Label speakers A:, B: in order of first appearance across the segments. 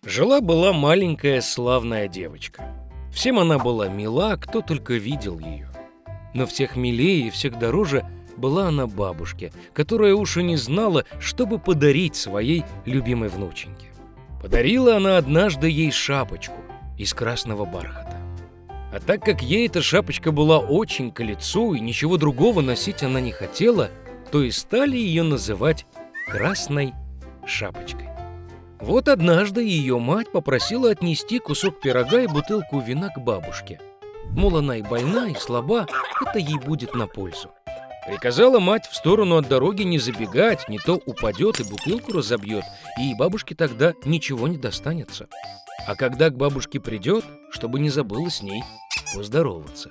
A: Жила-была маленькая славная девочка. Всем она была мила, кто только видел ее. Но всех милее и всех дороже была она бабушке, которая уж и не знала, что бы подарить своей любимой внученьке. Подарила она однажды ей шапочку из красного бархата. А так как ей эта шапочка была очень к лицу и ничего другого носить она не хотела, то и стали ее называть Красной Шапочкой. Вот однажды ее мать попросила отнести кусок пирога и бутылку вина к бабушке. Мол, она и больна, и слаба, это ей будет на пользу. Приказала мать в сторону от дороги не забегать, не то упадет и бутылку разобьет, и бабушке тогда ничего не достанется. А когда к бабушке придет, чтобы не забыла с ней поздороваться.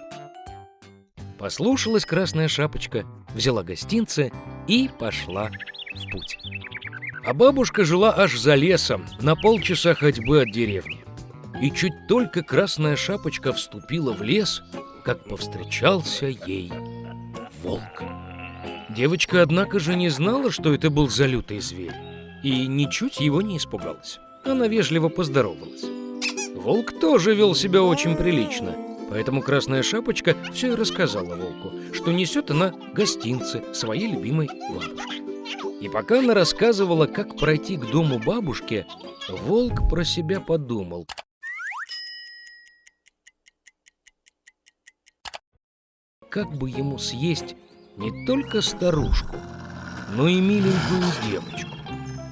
A: Послушалась Красная Шапочка, взяла гостинцы и пошла в путь. А бабушка жила аж за лесом, на полчаса ходьбы от деревни. И чуть только Красная Шапочка вступила в лес, как повстречался ей волк. Девочка, однако же, не знала, что это был за лютый зверь, и ничуть его не испугалась. Она вежливо поздоровалась. Волк тоже вел себя очень прилично, поэтому Красная Шапочка все и рассказала волку, что несет она гостинцы своей любимой бабушке. И пока она рассказывала, как пройти к дому бабушки, волк про себя подумал. Как бы ему съесть не только старушку, но и миленькую девочку.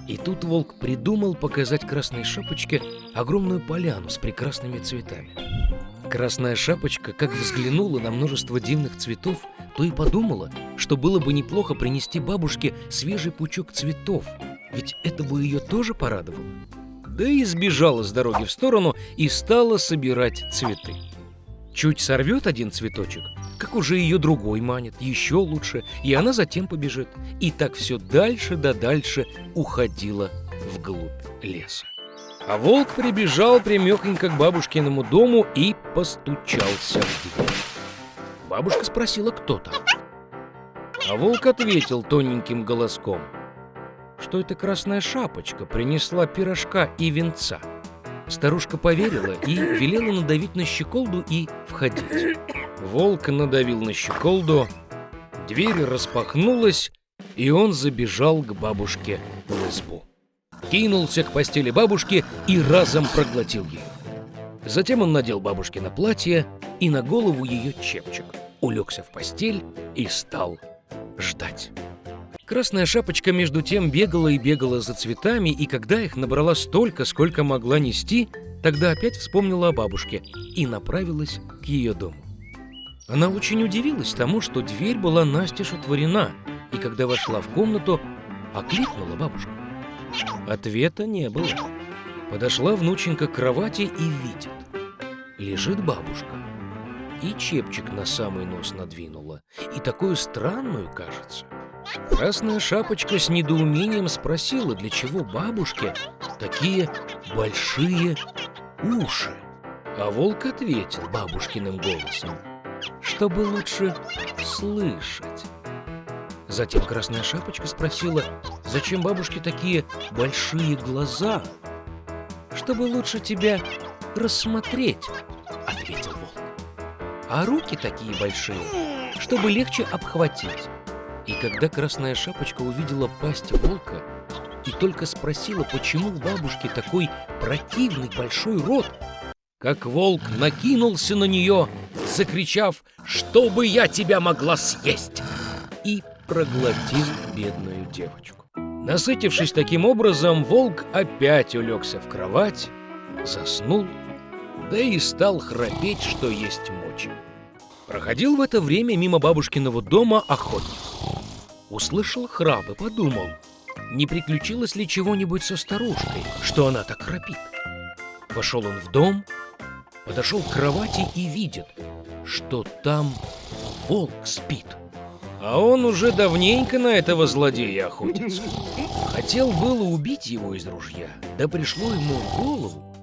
A: И тут волк придумал показать Красной Шапочке огромную поляну с прекрасными цветами. Красная Шапочка, как взглянула на множество дивных цветов, то и подумала, что было бы неплохо принести бабушке свежий пучок цветов, ведь это бы ее тоже порадовало. Да и сбежала с дороги в сторону и стала собирать цветы. Чуть сорвет один цветочек, как уже ее другой манит, еще лучше, и она затем побежит. И так все дальше да дальше уходила вглубь леса. А волк прибежал прямехонько к бабушкиному дому и постучался в дверь. Бабушка спросила, кто там. А волк ответил тоненьким голоском, что это Красная Шапочка принесла пирожка и венца. Старушка поверила и велела надавить на щеколду и входить. Волк надавил на щеколду, дверь распахнулась, и он забежал к бабушке в избу. Кинулся к постели бабушки и разом проглотил ее. Затем он надел бабушкино платье и на голову ее чепчик, улегся в постель и стал ждать. Красная Шапочка между тем бегала и бегала за цветами, и когда их набрала столько, сколько могла нести, тогда опять вспомнила о бабушке и направилась к ее дому. Она очень удивилась тому, что дверь была настежь отворена, и когда вошла в комнату, окликнула бабушку. Ответа не было. Подошла внученька к кровати и видит. Лежит бабушка. И чепчик на самый нос надвинула, и такую странную, кажется. Красная Шапочка с недоумением спросила, для чего бабушке такие большие уши. А волк ответил бабушкиным голосом, чтобы лучше слышать. Затем Красная Шапочка спросила, зачем бабушке такие большие глаза? Чтобы лучше тебя рассмотреть, ответил волк. А руки такие большие, чтобы легче обхватить. И когда Красная Шапочка увидела пасть волка и только спросила, почему у бабушки такой противный большой рот, как волк накинулся на нее, закричав, чтобы я тебя могла съесть, и проглотил бедную девочку. Насытившись таким образом, волк опять улегся в кровать, заснул, да и стал храпеть, что есть мочи. Проходил в это время мимо бабушкиного дома охотник. Услышал храп и подумал, не приключилось ли чего-нибудь со старушкой, что она так храпит. Вошел он в дом, подошел к кровати и видит, что там волк спит. А он уже давненько на этого злодея охотится. Хотел было убить его из ружья, да пришло ему в голову,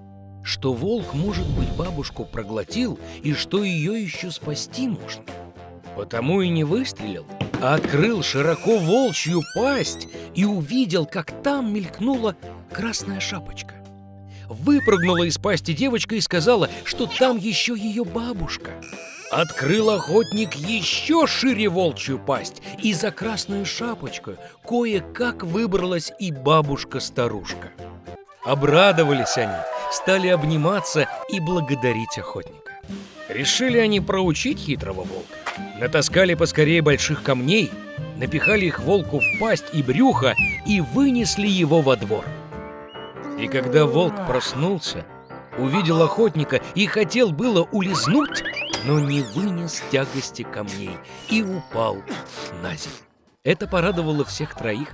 A: что волк, может быть, бабушку проглотил и что ее еще спасти можно. Потому и не выстрелил, а открыл широко волчью пасть и увидел, как там мелькнула Красная Шапочка. выпрыгнула из пасти девочка и сказала, что там еще ее бабушка. Открыл охотник еще шире волчью пасть, и за красную шапочку кое-как выбралась и бабушка-старушка. Обрадовались они, стали обниматься и благодарить охотника. Решили они проучить хитрого волка. Натаскали поскорее больших камней, напихали их волку в пасть и брюхо и вынесли его во двор. И когда волк проснулся, увидел охотника и хотел было улизнуть, но не вынес тягости камней и упал на землю. Это порадовало всех троих.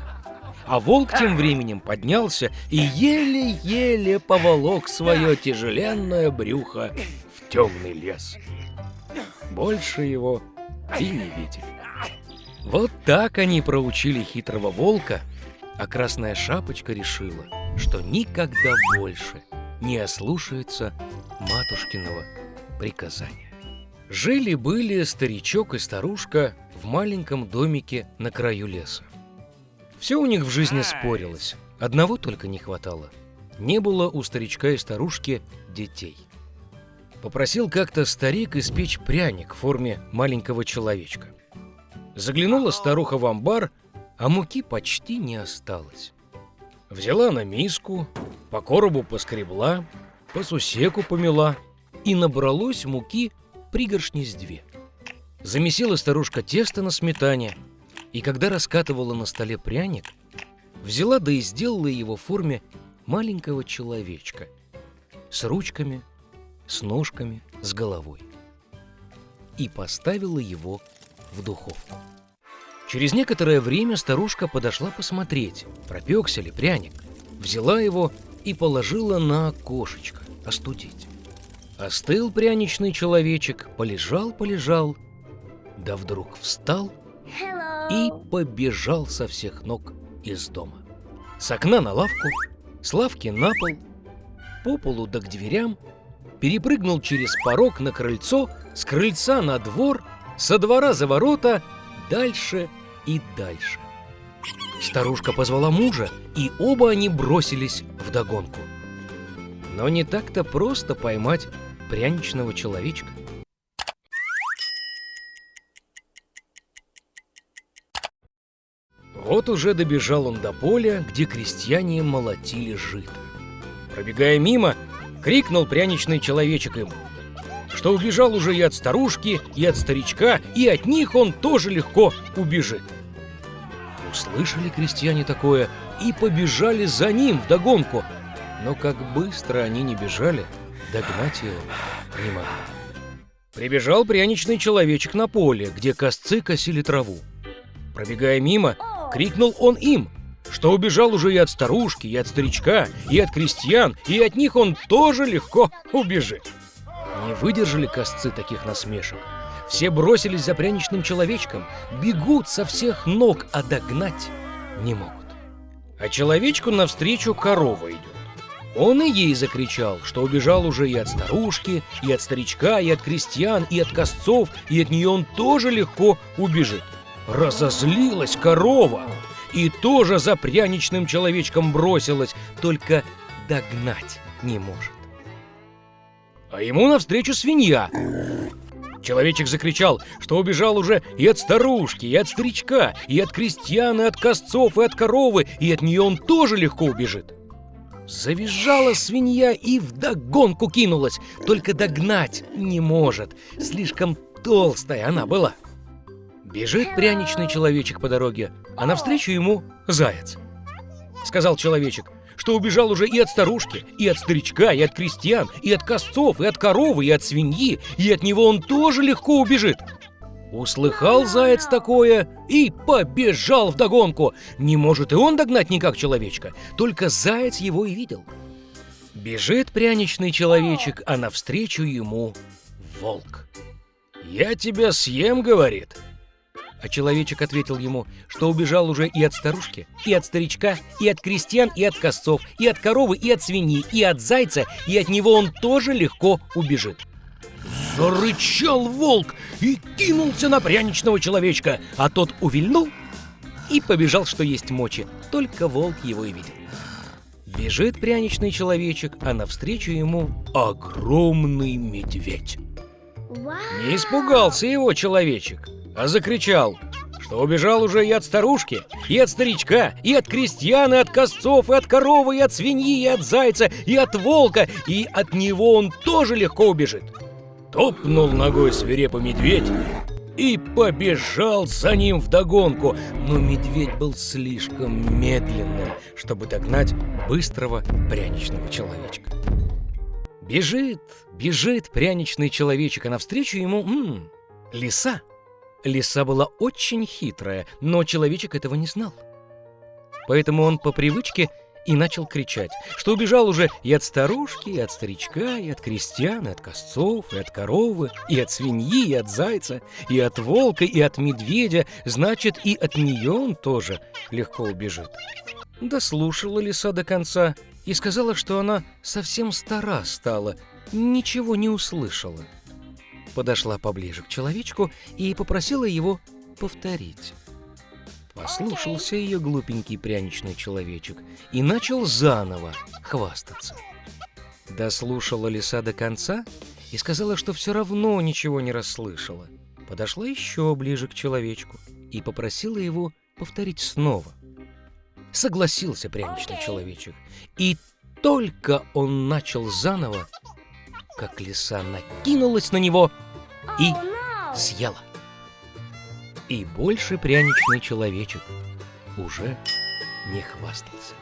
A: А волк тем временем поднялся и еле-еле поволок свое тяжеленное брюхо в темный лес. Больше его и не видели. Вот так они проучили хитрого волка, а Красная Шапочка решила, что никогда больше не ослушается матушкиного приказания. Жили-были старичок и старушка в маленьком домике на краю леса. Все у них в жизни спорилось, одного только не хватало. Не было у старичка и старушки детей. Попросил как-то старик испечь пряник в форме маленького человечка. Заглянула старуха в амбар, а муки почти не осталось. Взяла на миску, по коробу поскребла, по сусеку помела, и набралось муки пригоршни с 2. Замесила старушка тесто на сметане, и когда раскатывала на столе пряник, взяла да и сделала его в форме маленького человечка с ручками, с ножками, с головой, и поставила его в духовку. Через некоторое время старушка подошла посмотреть, пропекся ли пряник, взяла его и положила на окошечко остудить. Остыл пряничный человечек, полежал, да вдруг встал и побежал со всех ног из дома. С окна на лавку, с лавки на пол, по полу да к дверям, перепрыгнул через порог на крыльцо, с крыльца на двор, со двора за ворота, дальше и дальше. Старушка позвала мужа, и оба они бросились вдогонку. Но не так-то просто поймать пряничного человечка. Вот уже добежал он до поля, где крестьяне молотили жито. Пробегая мимо, крикнул пряничный человечек им, что убежал уже и от старушки, и от старичка, и от них он тоже легко убежит. Услышали крестьяне такое и побежали за ним вдогонку, но как быстро они не бежали, догнать его не могли. Прибежал пряничный человечек на поле, где косцы косили траву. Пробегая мимо, крикнул он им, что убежал уже и от старушки, и от старичка, и от крестьян, и от них он тоже легко убежит. Не выдержали косцы таких насмешек. Все бросились за пряничным человечком, бегут со всех ног, а догнать не могут. А человечку навстречу корова идет. Он и ей закричал, что убежал уже и от старушки, и от старичка, и от крестьян, и от косцов, и от нее он тоже легко убежит. Разозлилась корова и тоже за пряничным человечком бросилась, только догнать не может. А ему навстречу свинья. Человечек закричал, что убежал уже и от старушки, и от старичка, и от крестьян, и от косцов, и от коровы, и от нее он тоже легко убежит. Завизжала свинья и вдогонку кинулась, только догнать не может, слишком толстая она была. Бежит пряничный человечек по дороге, а навстречу ему заяц. Сказал человечек, что убежал уже и от старушки, и от старичка, и от крестьян, и от косцов, и от коровы, и от свиньи, и от него он тоже легко убежит. Услыхал заяц такое и побежал вдогонку. Не может и он догнать никак человечка, только заяц его и видел. Бежит пряничный человечек, а навстречу ему волк. «Я тебя съем», — говорит. А человечек ответил ему, что убежал уже и от старушки, и от старичка, и от крестьян, и от косцов, и от коровы, и от свиньи, и от зайца, и от него он тоже легко убежит. Зарычал волк и кинулся на пряничного человечка, а тот увильнул и побежал, что есть мочи, только волк его и видел. Бежит пряничный человечек, а навстречу ему огромный медведь. Не испугался его человечек, а закричал, что убежал уже и от старушки, и от старичка, и от крестьян, и от косцов, и от коровы, и от свиньи, и от зайца, и от волка, и от него он тоже легко убежит. Топнул ногой свирепый медведь и побежал за ним вдогонку, но медведь был слишком медленным, чтобы догнать быстрого пряничного человечка. Бежит, бежит пряничный человечек, а навстречу ему лиса. Лиса была очень хитрая, но человечек этого не знал. Поэтому он по привычке и начал кричать, что убежал уже и от старушки, и от старичка, и от крестьян, и от косцов, и от коровы, и от свиньи, и от зайца, и от волка, и от медведя, значит, и от нее он тоже легко убежит. Дослушала лиса до конца и сказала, что она совсем стара стала, ничего не услышала. Подошла поближе к человечку и попросила его повторить. Послушался ее глупенький пряничный человечек и начал заново хвастаться. Дослушала лиса до конца и сказала, что все равно ничего не расслышала. Подошла еще ближе к человечку и попросила его повторить снова. Согласился пряничный человечек, и только он начал заново, как лиса накинулась на него и съела. И больше пряничный человечек уже не хвастался.